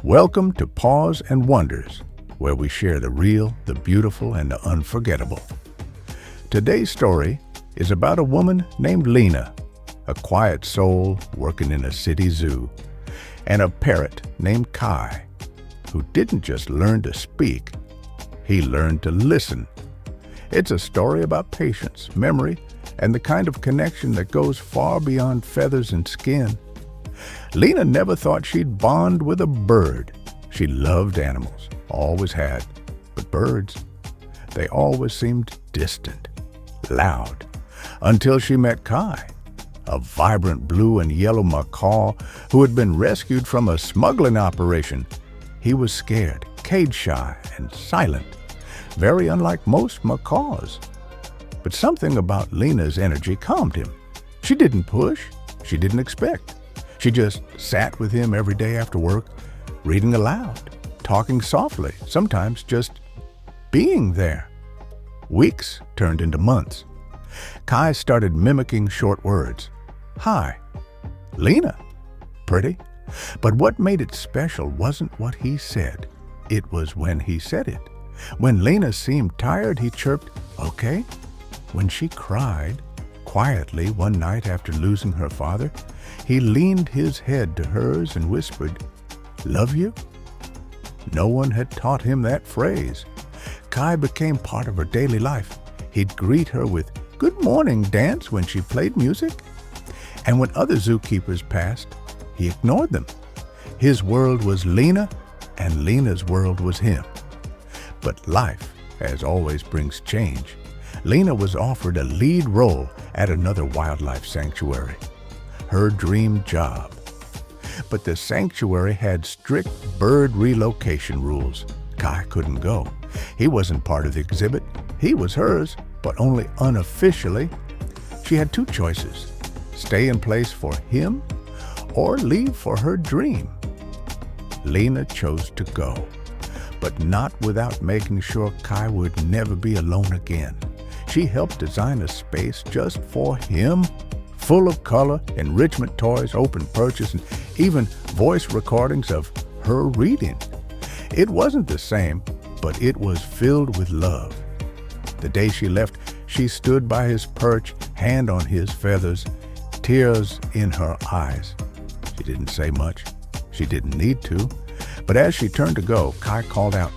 Welcome to Paws and Wonders, where we share the real, the beautiful, and the unforgettable. Today's story is about a woman named Lena, a quiet soul working in a city zoo, and a parrot named Kai, who didn't just learn to speak, he learned to listen. It's a story about patience, memory, and the kind of connection that goes far beyond feathers and skin. Lena never thought she'd bond with a bird. She loved animals, always had, but birds, they always seemed distant, loud, until she met Kai, a vibrant blue and yellow macaw who had been rescued from a smuggling operation. He was scared, cage-shy, and silent, very unlike most macaws. But something about Lena's energy calmed him. She didn't push, she didn't expect. She just sat with him every day after work, reading aloud, talking softly, sometimes just being there. Weeks turned into months. Kai started mimicking short words. Hi, Lena, pretty. But what made it special wasn't what he said. It was when he said it. When Lena seemed tired, he chirped, okay. When she cried, quietly one night after losing her father, he leaned his head to hers and whispered, love you? No one had taught him that phrase. Kai became part of her daily life. He'd greet her with good morning dance when she played music. And when other zookeepers passed, he ignored them. His world was Lena, and Lena's world was him. But life, as always, brings change. Lena was offered a lead role at another wildlife sanctuary, her dream job. But the sanctuary had strict bird relocation rules. Kai couldn't go. He wasn't part of the exhibit. He was hers, but only unofficially. She had two choices: stay in place for him or leave for her dream. Lena chose to go, but not without making sure Kai would never be alone again. She helped design a space just for him, full of color, enrichment toys, open purchase, and even voice recordings of her reading. It wasn't the same, but it was filled with love. The day she left, she stood by his perch, hand on his feathers, tears in her eyes. She didn't say much. She didn't need to. But as she turned to go, Kai called out,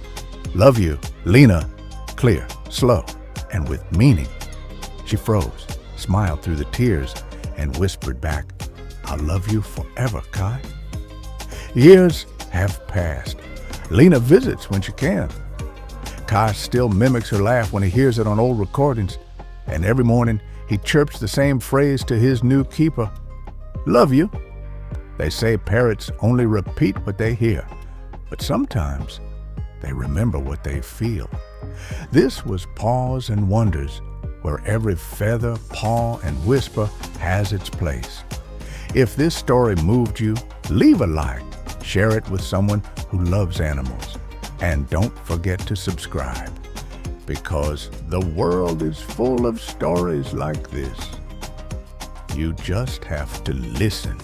love you, Lena, clear, slow, and with meaning. She froze, smiled through the tears, and whispered back, I'll love you forever, Kai. Years have passed. Lena visits when she can. Kai still mimics her laugh when he hears it on old recordings, and every morning he chirps the same phrase to his new keeper, love you. They say parrots only repeat what they hear, but sometimes they remember what they feel. This was Paws and Wonders, where every feather, paw, and whisper has its place. If this story moved you, leave a like, share it with someone who loves animals, and don't forget to subscribe, because the world is full of stories like this. You just have to listen.